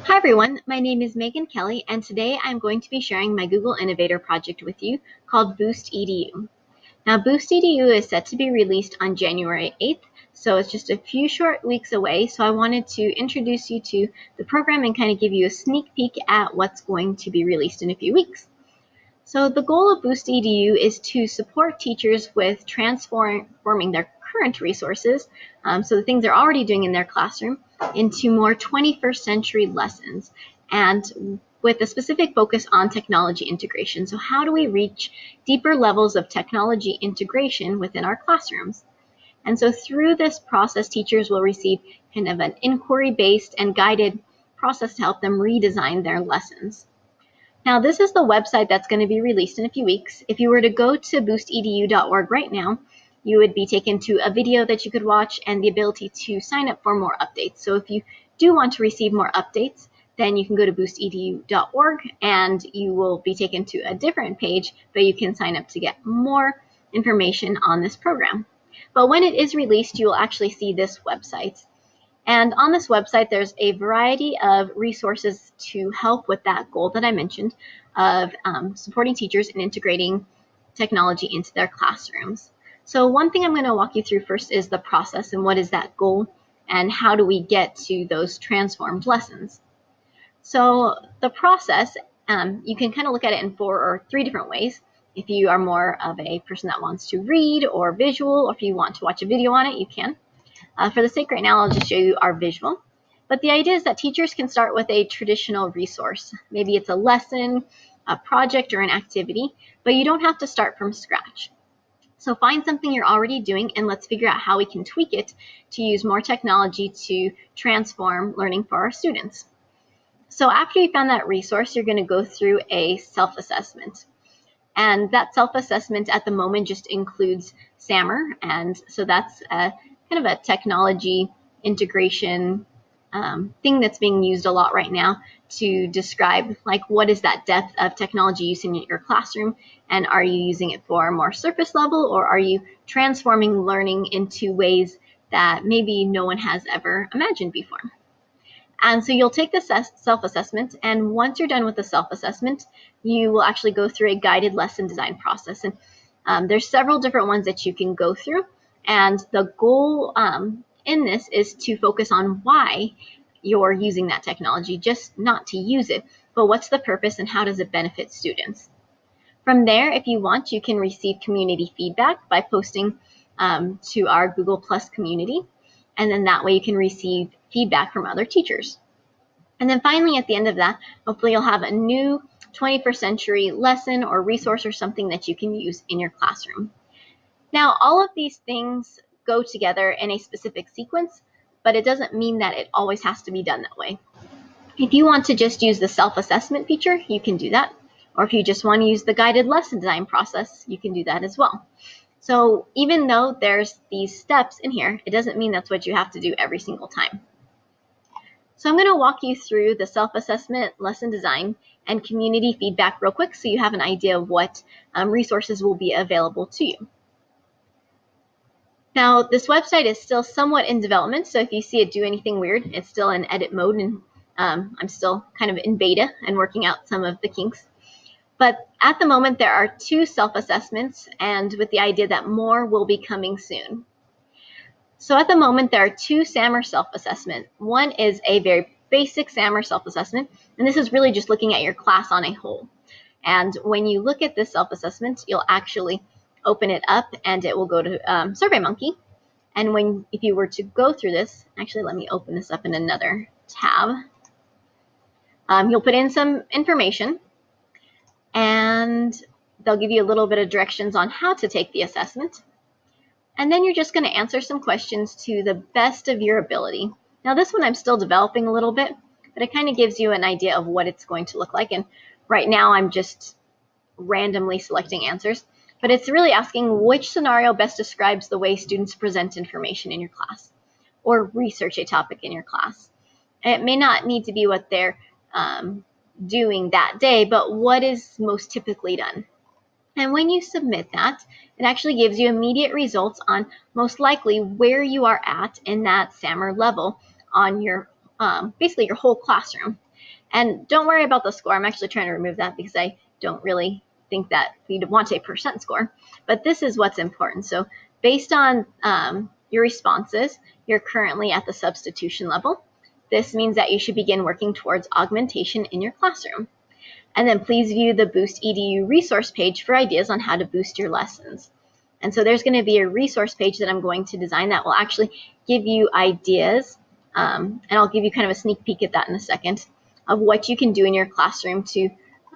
Hi everyone, my name is Megan Kelly, and today I'm going to be sharing my Google Innovator project with you called BoostEDU. Now, BoostEDU is set to be released on January 8th, so it's just a few short weeks away, so I wanted to introduce you to the program and kind of give you a sneak peek at what's going to be released in a few weeks. So the goal of BoostEDU is to support teachers with transforming their current resources, so the things they're already doing in their classroom, into more 21st century lessons, and with a specific focus on technology integration. So how do we reach deeper levels of technology integration within our classrooms? And so through this process, teachers will receive kind of an inquiry-based and guided process to help them redesign their lessons. Now, this is the website that's going to be released in a few weeks. If you were to go to boostedu.org right now, you would be taken to a video that you could watch and the ability to sign up for more updates. So if you do want to receive more updates, then you can go to boostedu.org and you will be taken to a different page, but you can sign up to get more information on this program. But when it is released, you will actually see this website. And on this website, there's a variety of resources to help with that goal that I mentioned of supporting teachers and integrating technology into their classrooms. So one thing I'm going to walk you through first is the process and what is that goal and how do we get to those transformed lessons. So the process, you can kind of look at it in 4 or 3 different ways. If you are more of a person that wants to read or visual, or if you want to watch a video on it, you can. For the sake right now, I'll just show you our visual. But the idea is that teachers can start with a traditional resource. Maybe it's a lesson, a project, or an activity, but you don't have to start from scratch. So find something you're already doing and let's figure out how we can tweak it to use more technology to transform learning for our students. So after you found that resource, you're going to go through a self-assessment. And that self-assessment at the moment just includes SAMR, and so that's kind of a technology integration thing that's being used a lot right now to describe like what is that depth of technology use in your classroom, and are you using it for more surface level, or are you transforming learning into ways that maybe no one has ever imagined before? And so you'll take the self-assessment, and once you're done with the self-assessment, you will actually go through a guided lesson design process. And there's several different ones that you can go through, and the goal in this is to focus on why you're using that technology, just not to use it, but what's the purpose and how does it benefit students. From there, if you want, you can receive community feedback by posting to our Google Plus community. And then that way you can receive feedback from other teachers. And then finally, at the end of that, hopefully you'll have a new 21st century lesson or resource or something that you can use in your classroom. Now, all of these things go together in a specific sequence, but it doesn't mean that it always has to be done that way. If you want to just use the self-assessment feature, you can do that. Or if you just want to use the guided lesson design process, you can do that as well. So even though there's these steps in here, it doesn't mean that's what you have to do every single time. So I'm going to walk you through the self-assessment, lesson design, and community feedback real quick so you have an idea of what resources will be available to you. Now, this website is still somewhat in development, so if you see it do anything weird, it's still in edit mode, and I'm still kind of in beta and working out some of the kinks. But at the moment, there are 2 self-assessments, and with the idea that more will be coming soon. So at the moment, there are 2 SAMR self-assessment. One is a very basic SAMR self-assessment, and this is really just looking at your class on a whole. And when you look at this self-assessment, you'll actually open it up, and it will go to SurveyMonkey. And if you were to go through this, actually, let me open this up in another tab. You'll put in some information, and they'll give you a little bit of directions on how to take the assessment. And then you're just going to answer some questions to the best of your ability. Now, this one I'm still developing a little bit, but it kind of gives you an idea of what it's going to look like. And right now, I'm just randomly selecting answers. But it's really asking which scenario best describes the way students present information in your class or research a topic in your class. It may not need to be what they're doing that day, but what is most typically done. And when you submit that, it actually gives you immediate results on most likely where you are at in that SAMR level on your basically your whole classroom. And don't worry about the score. I'm actually trying to remove that because I don't really think that we'd want a percent score. But this is what's important. So based on your responses, you're currently at the substitution level. This means that you should begin working towards augmentation in your classroom. And then please view the BoostEDU resource page for ideas on how to boost your lessons. And so there's going to be a resource page that I'm going to design that will actually give you ideas, and I'll give you kind of a sneak peek at that in a second, of what you can do in your classroom to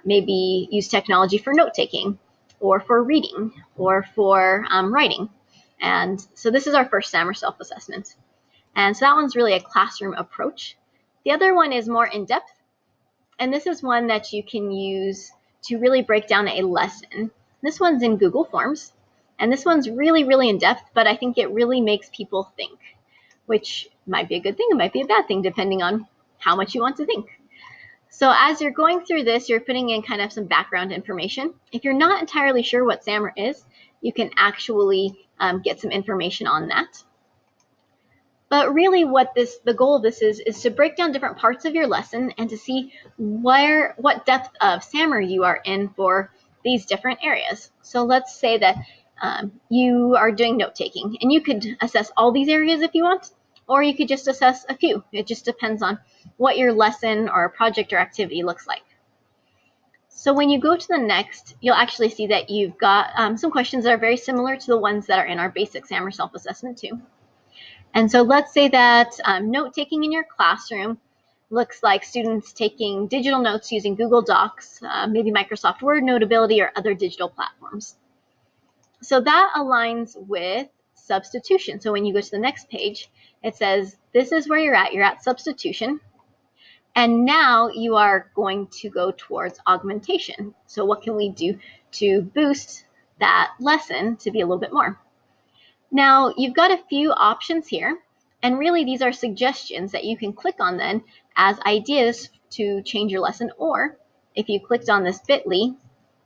maybe use technology for note-taking, or for reading, or for writing. And so this is our first SAMR self-assessment. And so that one's really a classroom approach. The other one is more in-depth, and this is one that you can use to really break down a lesson. This one's in Google Forms, and this one's really, really in-depth, but I think it really makes people think, which might be a good thing, it might be a bad thing, depending on how much you want to think. So as you're going through this, you're putting in kind of some background information. If you're not entirely sure what SAMR is, you can actually get some information on that. But really what the goal of this is to break down different parts of your lesson and to see what depth of SAMR you are in for these different areas. So let's say that you are doing note-taking, and you could assess all these areas if you want, or you could just assess a few. It just depends on what your lesson or project or activity looks like. So when you go to the next, you'll actually see that you've got some questions that are very similar to the ones that are in our basic SAMR self-assessment too. And so let's say that note-taking in your classroom looks like students taking digital notes using Google Docs, maybe Microsoft Word, Notability, or other digital platforms. So that aligns with substitution. So when you go to the next page, it says, this is where you're at substitution. And now you are going to go towards augmentation. So what can we do to boost that lesson to be a little bit more? Now, you've got a few options here, and really these are suggestions that you can click on then as ideas to change your lesson, or if you clicked on this bit.ly,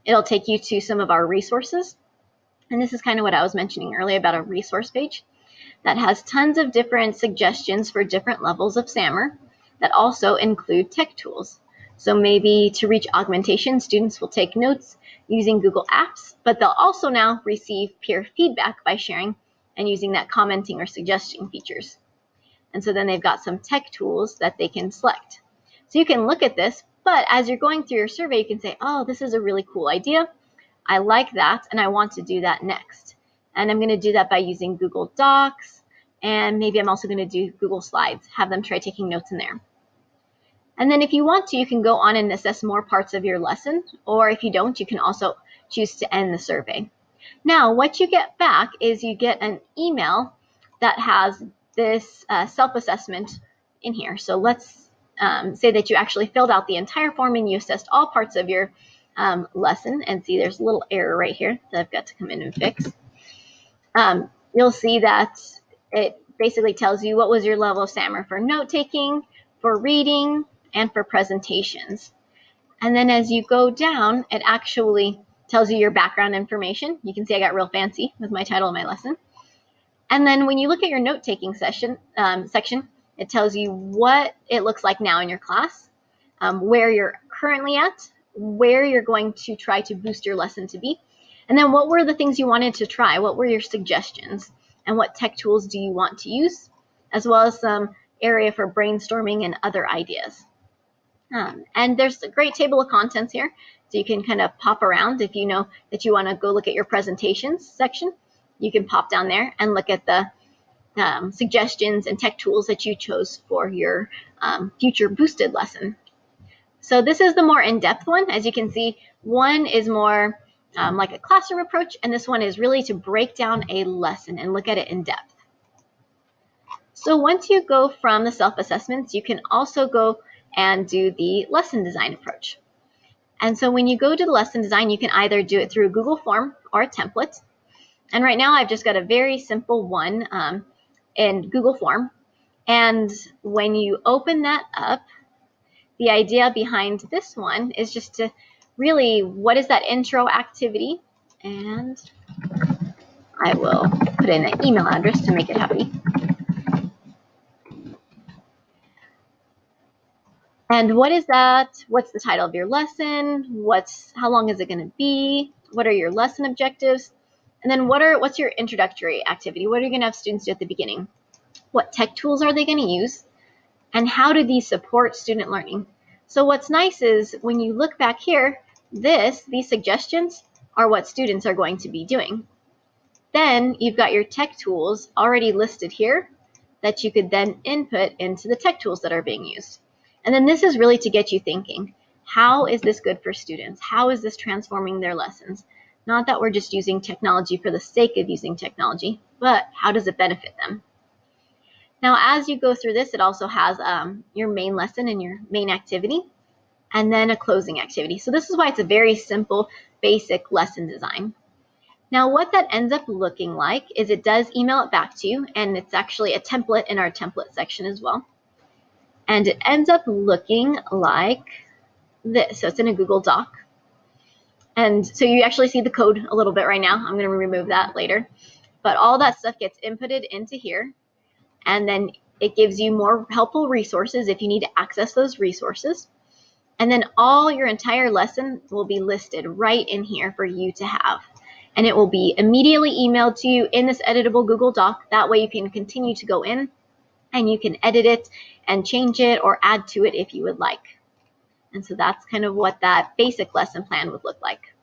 it'll take you to some of our resources. And this is kind of what I was mentioning earlier about a resource page that has tons of different suggestions for different levels of SAMR that also include tech tools. So maybe to reach augmentation, students will take notes using Google Apps, but they'll also now receive peer feedback by sharing and using that commenting or suggesting features. And so then they've got some tech tools that they can select. So you can look at this, but as you're going through your survey, you can say, oh, this is a really cool idea. I like that, and I want to do that next. And I'm going to do that by using Google Docs, and maybe I'm also going to do Google Slides, have them try taking notes in there. And then if you want to, you can go on and assess more parts of your lesson, or if you don't, you can also choose to end the survey. Now, what you get back is you get an email that has this self-assessment in here. So let's say that you actually filled out the entire form and you assessed all parts of your lesson. And see, there's a little error right here that I've got to come in and fix. You'll see that it basically tells you what was your level of SAMR for note-taking, for reading, and for presentations. And then as you go down, it actually tells you your background information. You can see I got real fancy with my title of my lesson. And then when you look at your note-taking section, it tells you what it looks like now in your class, where you're currently at, where you're going to try to boost your lesson to be, and then what were the things you wanted to try, what were your suggestions, and what tech tools do you want to use, as well as some area for brainstorming and other ideas. And there's a great table of contents here, so you can kind of pop around. If you know that you want to go look at your presentations section, you can pop down there and look at the suggestions and tech tools that you chose for your future boosted lesson. So this is the more in-depth one. As you can see, one is more like a classroom approach, and this one is really to break down a lesson and look at it in depth. So once you go from the self-assessments, you can also go and do the lesson design approach. And so when you go to the lesson design, you can either do it through a Google form or a template. And right now I've just got a very simple one in Google form. And when you open that up, the idea behind this one is just to really, what is that intro activity? And I will put in an email address to make it happy. And what is that? What's the title of your lesson? How long is it going to be? What are your lesson objectives? And then what's your introductory activity? What are you going to have students do at the beginning? What tech tools are they going to use? And how do these support student learning? So what's nice is when you look back here, these suggestions are what students are going to be doing. Then you've got your tech tools already listed here that you could then input into the tech tools that are being used. And then this is really to get you thinking, how is this good for students? How is this transforming their lessons? Not that we're just using technology for the sake of using technology, but how does it benefit them? Now, as you go through this, it also has your main lesson and your main activity, and then a closing activity. So this is why it's a very simple, basic lesson design. Now, what that ends up looking like is it does email it back to you, and it's actually a template in our template section as well. And it ends up looking like this. So it's in a Google Doc. And so you actually see the code a little bit right now. I'm going to remove that later. But all that stuff gets inputted into here. And then it gives you more helpful resources if you need to access those resources. And then all your entire lesson will be listed right in here for you to have. And it will be immediately emailed to you in this editable Google Doc. That way you can continue to go in and you can edit it and change it or add to it if you would like. And so that's kind of what that basic lesson plan would look like.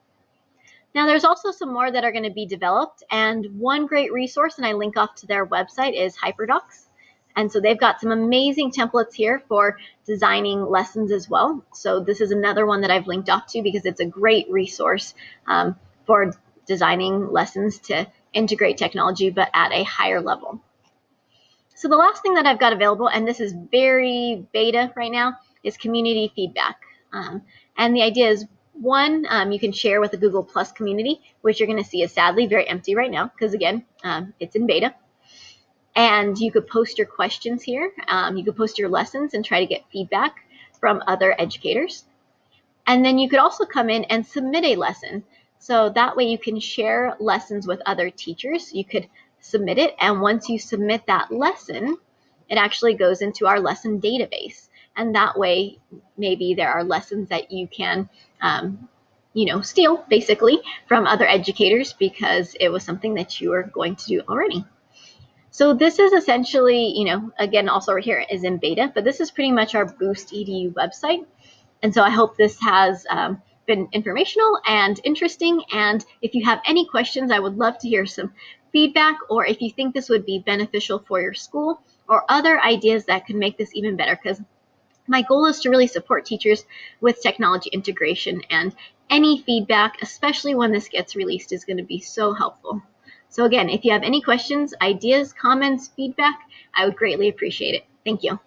Now there's also some more that are going to be developed, and one great resource, and I link off to their website, is HyperDocs. And so they've got some amazing templates here for designing lessons as well. So this is another one that I've linked off to because it's a great resource for designing lessons to integrate technology but at a higher level. So the last thing that I've got available, and this is very beta right now, is community feedback. And the idea is, one, you can share with the Google Plus community, which you're going to see is sadly very empty right now because, again, it's in beta. And you could post your questions here. You could post your lessons and try to get feedback from other educators. And then you could also come in and submit a lesson. So that way you can share lessons with other teachers. You could submit it, and once you submit that lesson, it actually goes into our lesson database. And that way, maybe there are lessons that you can, steal basically from other educators because it was something that you are going to do already. So this is essentially, again, also right here is in beta, but this is pretty much our BoostEDU website. And so I hope this has been informational and interesting. And if you have any questions, I would love to hear some feedback, or if you think this would be beneficial for your school or other ideas that could make this even better, because my goal is to really support teachers with technology integration, and any feedback, especially when this gets released, is going to be so helpful. So again, if you have any questions, ideas, comments, feedback, I would greatly appreciate it. Thank you.